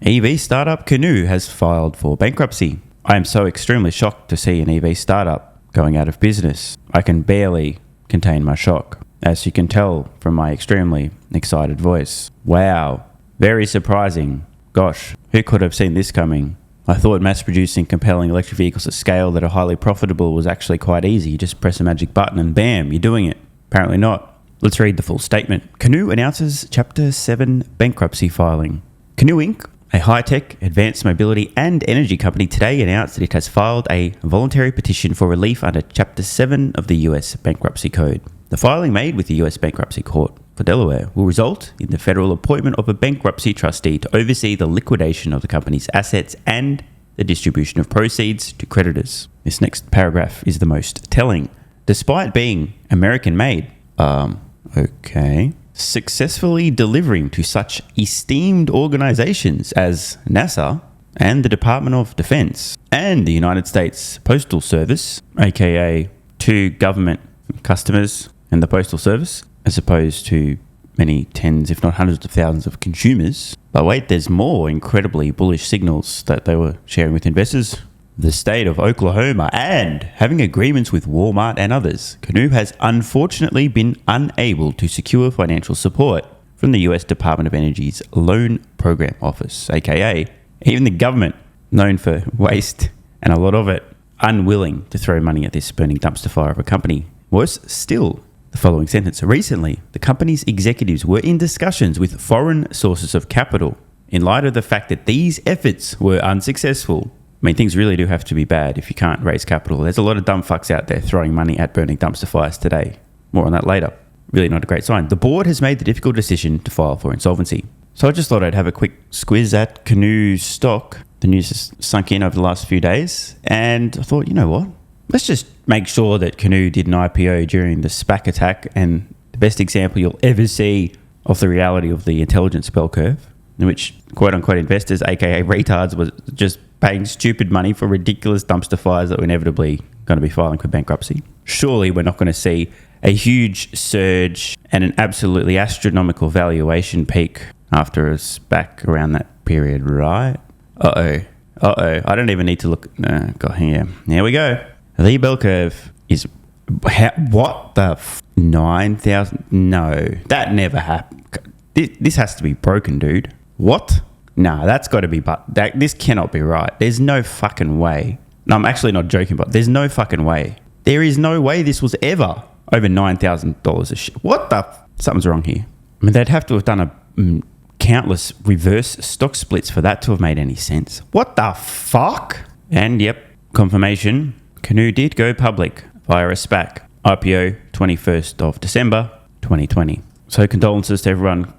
EV startup Canoo has filed for bankruptcy. I am so extremely shocked to see an EV startup going out of business. I can barely contain my shock, as you can tell from my extremely excited voice. Wow, very surprising. Gosh, who could have seen this coming? I thought mass-producing compelling electric vehicles at scale that are highly profitable was actually quite easy. You just press a magic button and bam, you're doing it. Apparently not. Let's read the full statement. Canoo announces Chapter 7 bankruptcy filing. Canoo Inc., a high-tech, advanced mobility and energy company, today announced that it has filed a voluntary petition for relief under Chapter 7 of the US Bankruptcy Code. The filing made with the US Bankruptcy Court for Delaware will result in the federal appointment of a bankruptcy trustee to oversee the liquidation of the company's assets and the distribution of proceeds to creditors. This next paragraph is the most telling. Despite being American-made, successfully delivering to such esteemed organizations as NASA and the Department of Defense and the United States Postal Service, aka to government customers and the Postal Service, as opposed to many tens, if not hundreds of thousands of consumers. But wait, there's more incredibly bullish signals that they were sharing with investors. The state of Oklahoma and having agreements with Walmart and others. Canoo has unfortunately been unable to secure financial support from the US Department of Energy's Loan Program Office, aka even the government, known for waste and a lot of it, unwilling to throw money at this burning dumpster fire of a company. Worse still, the following sentence. Recently, the company's executives were in discussions with foreign sources of capital in light of the fact that these efforts were unsuccessful. I mean, things really do have to be bad if you can't raise capital. There's a lot of dumb fucks out there throwing money at burning dumpster fires today. More on that later. Really not a great sign. The board has made the difficult decision to file for insolvency. So I just thought I'd have a quick squiz at Canoo's stock. The news has sunk in over the last few days. And I thought, you know what? Let's just make sure that Canoo did an IPO during the SPAC attack. And the best example you'll ever see of the reality of the intelligence bell curve, in which quote-unquote investors, aka retards, was just paying stupid money for ridiculous dumpster fires that were inevitably going to be filing for bankruptcy. Surely we're not going to see a huge surge and an absolutely astronomical valuation peak after a SPAC around that period, right? I don't even need to look. Here we go. The bell curve is... what the... 9,000? No, that never happened. This has to be broken, dude. What? Nah, that's got to be... this cannot be right. There's no fucking way. No, I'm actually not joking, but there's no fucking way. There is no way this was ever over $9,000 a share. What the... something's wrong here. I mean, they'd have to have done a countless reverse stock splits for that to have made any sense. What the fuck? And yep, confirmation. Canoo did go public via a SPAC. IPO 21st of December 2020. So condolences to everyone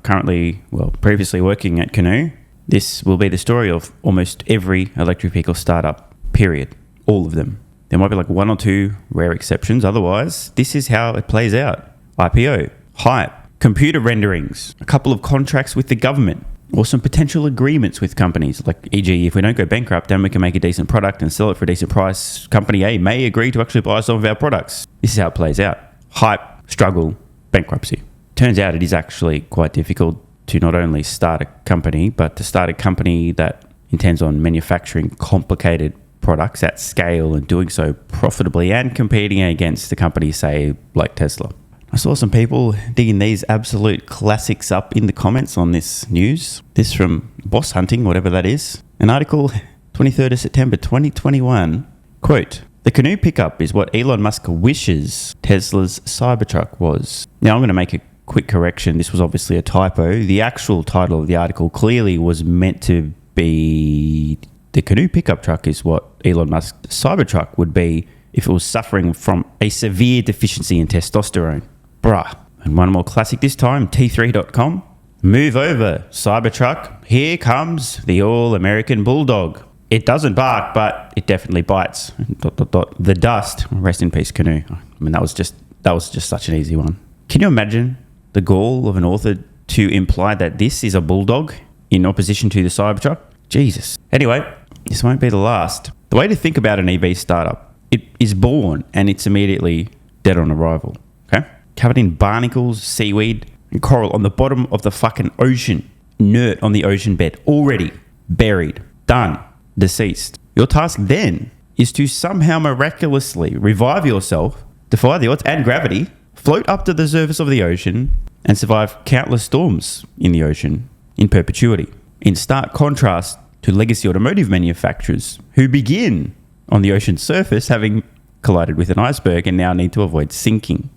previously working at Canoo. This will be the story of almost every electric vehicle startup, period. All of them. There might be like one or two rare exceptions. Otherwise, this is how it plays out. IPO, hype, computer renderings, a couple of contracts with the government, or some potential agreements with companies. Like, e.g., if we don't go bankrupt, then we can make a decent product and sell it for a decent price. Company A may agree to actually buy some of our products. This is how it plays out. Hype, struggle, bankruptcy. Turns out it is actually quite difficult to not only start a company, but to start a company that intends on manufacturing complicated products at scale and doing so profitably and competing against the companies, say, like Tesla. I saw some people digging these absolute classics up in the comments on this news. This from Boss Hunting, whatever that is. An article, 23rd of September 2021. Quote, "The Canoo pickup is what Elon Musk wishes Tesla's Cybertruck was." Now, I'm going to make a quick correction. This was obviously a typo. The actual title of the article clearly was meant to be, "The Canoo pickup truck is what Elon Musk's Cybertruck would be if it was suffering from a severe deficiency in testosterone." Bruh. And one more classic this time, T3.com. "Move over, Cybertruck. Here comes the all-American bulldog. It doesn't bark, but it definitely bites. ... The dust." Rest in peace, Canoo. I mean, that was just such an easy one. Can you imagine the gall of an author to imply that this is a bulldog in opposition to the Cybertruck? Jesus. Anyway, this won't be the last. The way to think about an EV startup, it is born and it's immediately dead on arrival. Okay? Covered in barnacles, seaweed, and coral on the bottom of the fucking ocean. Inert on the ocean bed. Already. buried, done, deceased. Your task then is to somehow miraculously revive yourself, defy the odds and gravity, float up to the surface of the ocean, and survive countless storms in the ocean in perpetuity. In stark contrast to legacy automotive manufacturers who begin on the ocean's surface, having collided with an iceberg and now need to avoid sinking.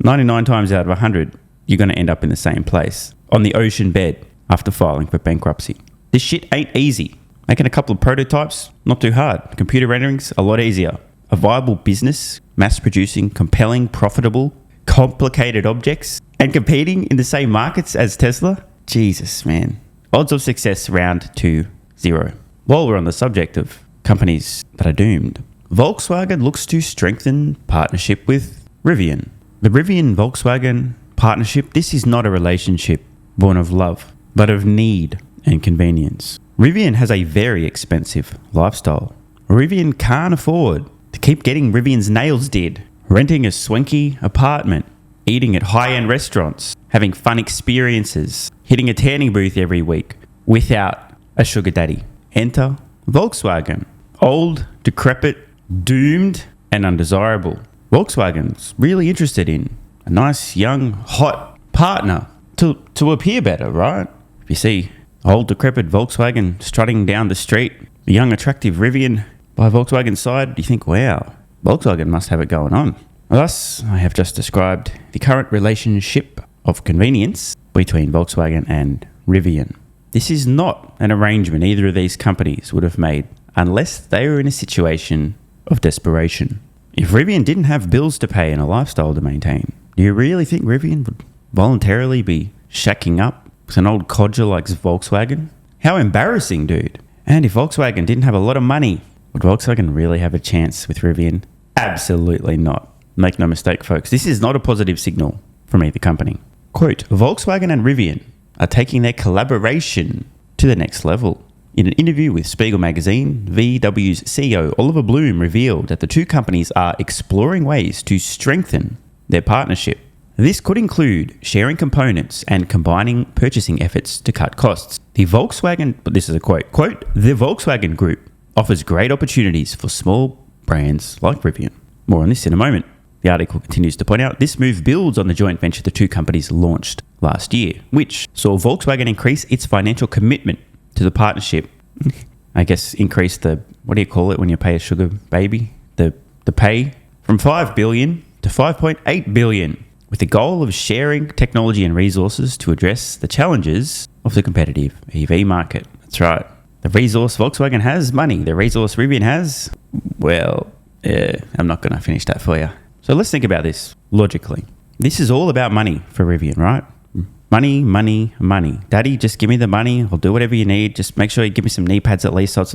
99 times out of 100, you're going to end up in the same place, on the ocean bed, after filing for bankruptcy. This shit ain't easy. Making a couple of prototypes, not too hard. Computer renderings, a lot easier. A viable business, mass producing, compelling, profitable, complicated objects, and competing in the same markets as Tesla? Jesus, man. Odds of success round to 0. While we're on the subject of companies that are doomed, Volkswagen looks to strengthen partnership with Rivian. The Rivian-Volkswagen partnership, this is not a relationship born of love, but of need and convenience. Rivian has a very expensive lifestyle. Rivian can't afford to keep getting Rivian's nails did, renting a swanky apartment, eating at high-end restaurants, having fun experiences, hitting a tanning booth every week without a sugar daddy. Enter Volkswagen. Old, decrepit, doomed, and undesirable. Volkswagen's really interested in a nice, young, hot partner to appear better, right? If you see old, decrepit Volkswagen strutting down the street, a young, attractive Rivian by Volkswagen's side, you think, wow, Volkswagen must have it going on. Thus, I have just described the current relationship of convenience between Volkswagen and Rivian. This is not an arrangement either of these companies would have made unless they were in a situation of desperation. If Rivian didn't have bills to pay and a lifestyle to maintain, do you really think Rivian would voluntarily be shacking up with an old codger like Volkswagen? How embarrassing, dude. And if Volkswagen didn't have a lot of money, would Volkswagen really have a chance with Rivian? Absolutely not. Make no mistake, folks, this is not a positive signal from either company. Quote, Volkswagen and Rivian are taking their collaboration to the next level. In an interview with Spiegel magazine, VW's CEO Oliver Bloom revealed that the two companies are exploring ways to strengthen their partnership. This could include sharing components and combining purchasing efforts to cut costs. The Volkswagen, this is a quote, the Volkswagen Group offers great opportunities for small brands like Rivian. More on this in a moment. The article continues to point out this move builds on the joint venture the two companies launched last year, which saw Volkswagen increase its financial commitment to the partnership. I guess increase the, what do you call it when you pay a sugar baby? The pay from $5 billion to $5.8 billion, with the goal of sharing technology and resources to address the challenges of the competitive EV market. That's right. The resource Volkswagen has money. The resource Rivian has, well, I'm not going to finish that for you. So let's think about this logically. This is all about money for Rivian, right? Money, money, money. Daddy, just give me the money. I'll do whatever you need. Just make sure you give me some knee pads at least. So it's,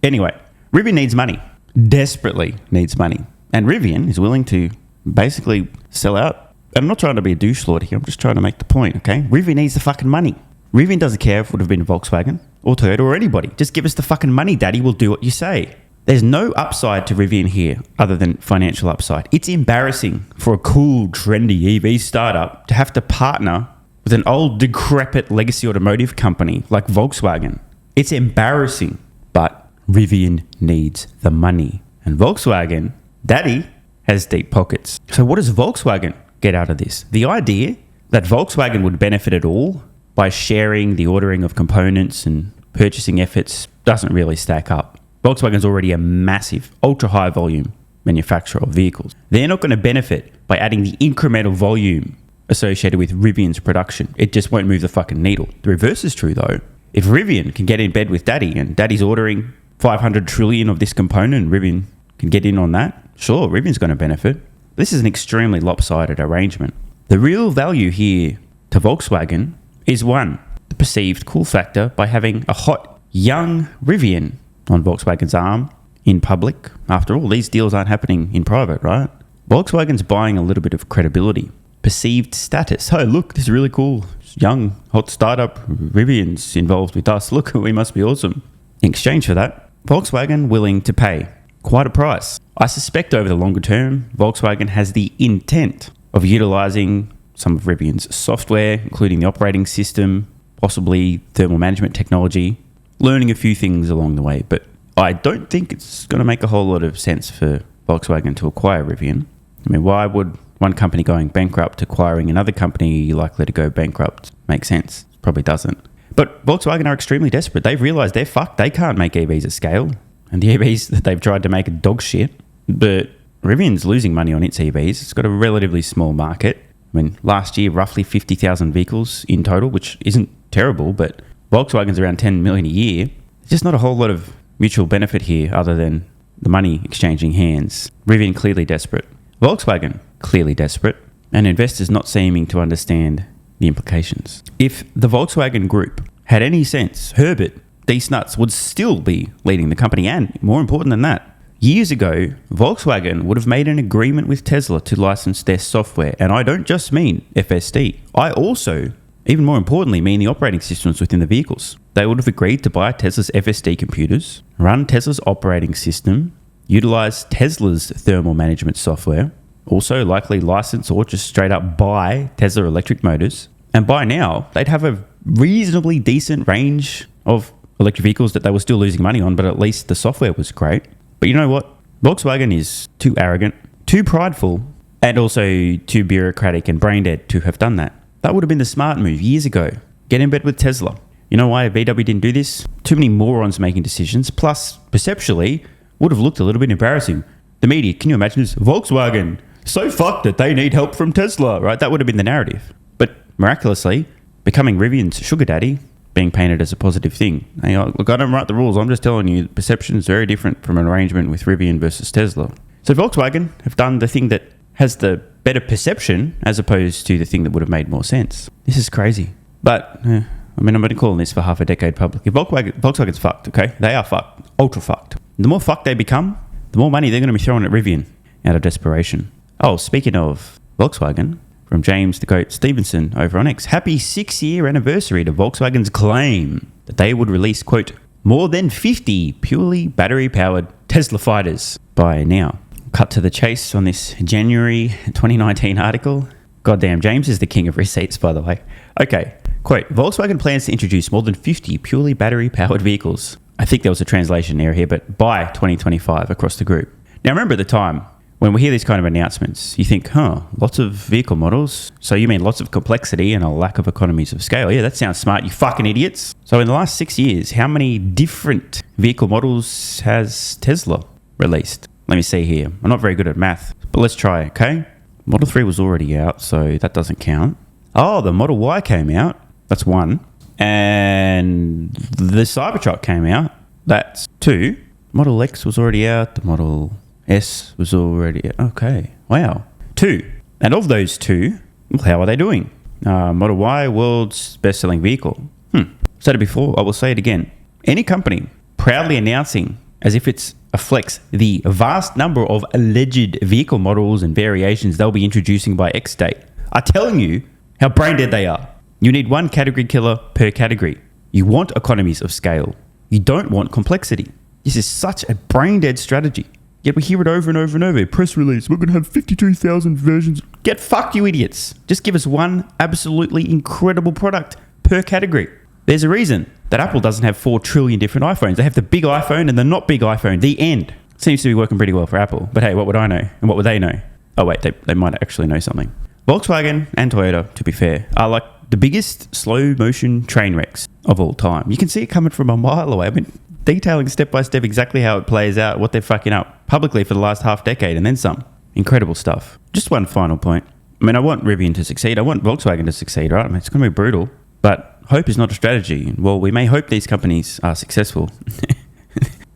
anyway, Rivian needs money. Desperately needs money. And Rivian is willing to basically sell out. And I'm not trying to be a douche lord here. I'm just trying to make the point, okay? Rivian needs the fucking money. Rivian doesn't care if it would have been Volkswagen or Toyota or anybody. Just give us the fucking money, Daddy. We'll do what you say. There's no upside to Rivian here other than financial upside. It's embarrassing for a cool, trendy EV startup to have to partner with an old, decrepit legacy automotive company like Volkswagen. It's embarrassing, but Rivian needs the money. And Volkswagen, Daddy, has deep pockets. So what does Volkswagen get out of this? The idea that Volkswagen would benefit at all by sharing the ordering of components and purchasing efforts doesn't really stack up. Volkswagen's already a massive, ultra-high volume manufacturer of vehicles. They're not going to benefit by adding the incremental volume associated with Rivian's production. It just won't move the fucking needle. The reverse is true, though. If Rivian can get in bed with Daddy and Daddy's ordering 500 trillion of this component and Rivian can get in on that, sure, Rivian's going to benefit. This is an extremely lopsided arrangement. The real value here to Volkswagen is one, the perceived cool factor by having a hot, young Rivian on Volkswagen's arm in public. After all, these deals aren't happening in private, right? Volkswagen's buying a little bit of credibility, perceived status. Oh, look, this is really cool. Young, hot startup, Rivian's involved with us. Look, we must be awesome. In exchange for that, Volkswagen willing to pay quite a price. I suspect over the longer term, Volkswagen has the intent of utilizing some of Rivian's software, including the operating system, possibly thermal management technology, learning a few things along the way. But I don't think it's going to make a whole lot of sense for Volkswagen to acquire Rivian. I mean, why would one company going bankrupt acquiring another company likely to go bankrupt make sense? Probably doesn't. But Volkswagen are extremely desperate. They've realised they're fucked. They can't make EVs at scale. And the EVs that they've tried to make are dog shit. But Rivian's losing money on its EVs. It's got a relatively small market. I mean, last year, roughly 50,000 vehicles in total, which isn't terrible, but Volkswagen's around 10 million a year. There's just not a whole lot of mutual benefit here other than the money exchanging hands. Rivian clearly desperate. Volkswagen clearly desperate. And investors not seeming to understand the implications. If the Volkswagen Group had any sense, Herbert, these nuts would still be leading the company. And more important than that, years ago, Volkswagen would have made an agreement with Tesla to license their software. And I don't just mean FSD. I also, even more importantly, mean the operating systems within the vehicles. They would have agreed to buy Tesla's FSD computers, run Tesla's operating system, utilize Tesla's thermal management software, also likely license or just straight up buy Tesla electric motors. And by now, they'd have a reasonably decent range of electric vehicles that they were still losing money on, but at least the software was great. But you know what? Volkswagen is too arrogant, too prideful, and also too bureaucratic and brain dead to have done that. That would have been the smart move years ago. Get in bed with Tesla. You know why VW didn't do this? Too many morons making decisions, plus, perceptually, would have looked a little bit embarrassing. The media, can you imagine this? Volkswagen, so fucked that they need help from Tesla, right? That would have been the narrative. But miraculously, becoming Rivian's sugar daddy, being painted as a positive thing. Hey, look, I don't write the rules. I'm just telling you, perception is very different from an arrangement with Rivian versus Tesla. So Volkswagen have done the thing that has the better perception as opposed to the thing that would have made more sense. This is crazy. But, I mean, I'm going to call this for half a decade publicly. Volkswagen's fucked, okay? They are fucked. Ultra fucked. The more fucked they become, the more money they're going to be throwing at Rivian out of desperation. Oh, speaking of Volkswagen, from James the Goat Stevenson over on X. Happy 6-year anniversary to Volkswagen's claim that they would release, quote, more than 50 purely battery-powered Tesla fighters by now. Cut to the chase on this January 2019 article. Goddamn, James is the king of receipts, by the way. Okay, quote, Volkswagen plans to introduce more than 50 purely battery-powered vehicles. I think there was a translation error here, but by 2025 across the group. Now, remember at the time, when we hear these kind of announcements, you think, lots of vehicle models. So you mean lots of complexity and a lack of economies of scale. Yeah, that sounds smart, you fucking idiots. So in the last 6 years, how many different vehicle models has Tesla released? Let me see here. I'm not very good at math, but let's try, okay? Model 3 was already out, so that doesn't count. Oh, the Model Y came out. That's 1. And the Cybertruck came out. That's 2. Model X was already out. The Model S was already... Okay. Wow. 2. And of those 2, well, how are they doing? Model Y, world's best-selling vehicle. Said it before, I will say it again. Any company proudly announcing, as if it's a flex, the vast number of alleged vehicle models and variations they'll be introducing by X date are telling you how brain-dead they are. You need one category killer per category. You want economies of scale. You don't want complexity. This is such a brain-dead strategy. Yet we hear it over and over and over. Press release, we're going to have 52,000 versions. Get fucked, you idiots. Just give us one absolutely incredible product per category. There's a reason that Apple doesn't have 4 trillion different iPhones. They have the big iPhone and the not big iPhone. The end. Seems to be working pretty well for Apple. But hey, what would I know? And what would they know? Oh wait, they might actually know something. Volkswagen and Toyota, to be fair, are like the biggest slow motion train wrecks of all time. You can see it coming from a mile away. I've been detailing step by step exactly how it plays out, what they're fucking up publicly for the last half decade and then some. Incredible stuff. Just one final point. I mean, I want Rivian to succeed. I want Volkswagen to succeed, right? I mean, it's going to be brutal, but hope is not a strategy. Well, we may hope these companies are successful.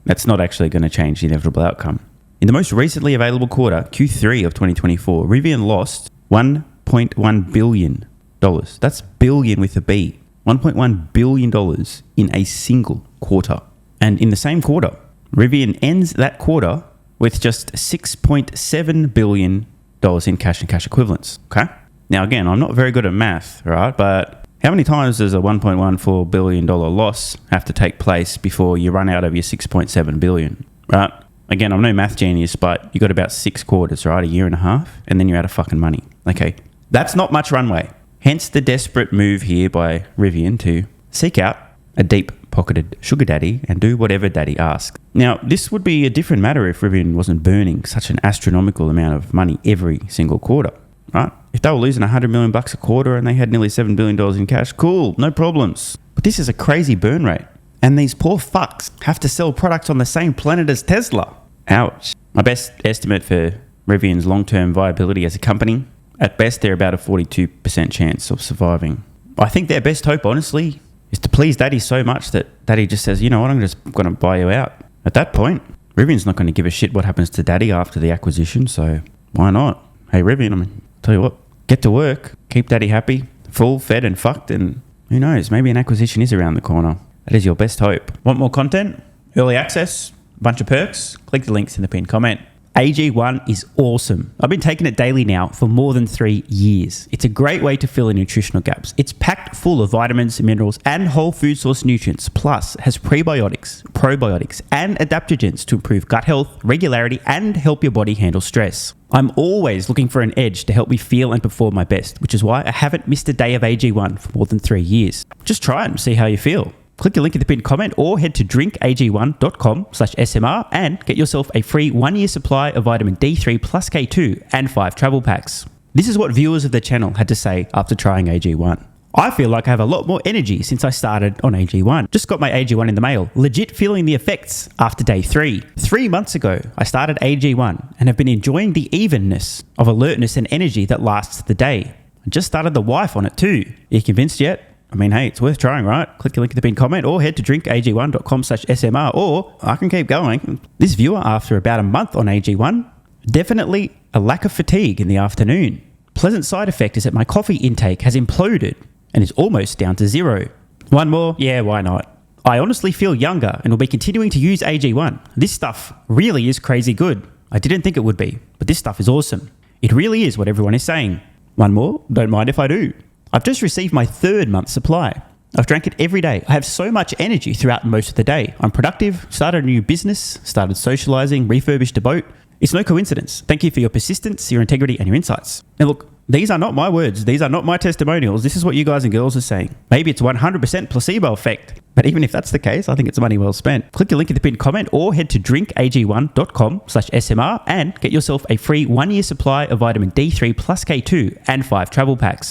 That's not actually going to change the inevitable outcome. In the most recently available quarter, Q3 of 2024, Rivian lost $1.1 billion. That's billion with a B. $1.1 billion in a single quarter. And in the same quarter, Rivian ends that quarter with just $6.7 billion in cash and cash equivalents. Okay? Now, again, I'm not very good at math, right? But how many times does a $1.14 billion loss have to take place before you run out of your $6.7 billion, right? Again, I'm no math genius, but you got about 6 quarters, right? A year and a half, and then you're out of fucking money. Okay? That's not much runway. Hence the desperate move here by Rivian to seek out a deep-pocketed sugar daddy and do whatever daddy asks. Now, this would be a different matter if Rivian wasn't burning such an astronomical amount of money every single quarter, right? If they were losing $100 million a quarter and they had nearly $7 billion in cash, cool, no problems. But this is a crazy burn rate. And these poor fucks have to sell products on the same planet as Tesla. Ouch. My best estimate for Rivian's long-term viability as a company, at best, they're about a 42% chance of surviving. I think their best hope, honestly, is to please Daddy so much that Daddy just says, you know what, I'm just going to buy you out. At that point, Rivian's not going to give a shit what happens to Daddy after the acquisition, so why not? Hey, Rivian, I mean, tell you what, get to work, keep Daddy happy, full, fed and fucked, and who knows, maybe an acquisition is around the corner. That is your best hope. Want more content? Early access? Bunch of perks? Click the links in the pinned comment. AG1 is awesome. I've been taking it daily now for more than 3 years. It's a great way to fill in nutritional gaps. It's packed full of vitamins, minerals, and whole food source nutrients, plus has prebiotics, probiotics, and adaptogens to improve gut health, regularity, and help your body handle stress. I'm always looking for an edge to help me feel and perform my best, which is why I haven't missed a day of AG1 for more than 3 years. Just try it and see how you feel. Click the link in the pinned comment or head to drinkag1.com/SMR and get yourself a free 1-year supply of vitamin D3 plus K2 and 5 travel packs. This is what viewers of the channel had to say after trying AG1. I feel like I have a lot more energy since I started on AG1. Just got my AG1 in the mail, legit feeling the effects after day 3. 3 months ago, I started AG1 and have been enjoying the evenness of alertness and energy that lasts the day. I just started the wife on it too. Are you convinced yet? I mean, hey, it's worth trying, right? Click the link in the pinned comment or head to drinkag1.com/SMR, or I can keep going. This viewer, after about a month on AG1, definitely a lack of fatigue in the afternoon. Pleasant side effect is that my coffee intake has imploded and is almost down to 0. One more? Yeah, why not? I honestly feel younger and will be continuing to use AG1. This stuff really is crazy good. I didn't think it would be, but this stuff is awesome. It really is what everyone is saying. One more? Don't mind if I do. I've just received my 3rd month supply. I've drank it every day. I have so much energy throughout most of the day. I'm productive, started a new business, started socializing, refurbished a boat. It's no coincidence. Thank you for your persistence, your integrity, and your insights. And look, these are not my words. These are not my testimonials. This is what you guys and girls are saying. Maybe it's 100% placebo effect. But even if that's the case, I think it's money well spent. Click the link in the pinned comment or head to drinkag1.com/SMR and get yourself a free 1-year supply of vitamin D3 plus K2 and 5 travel packs.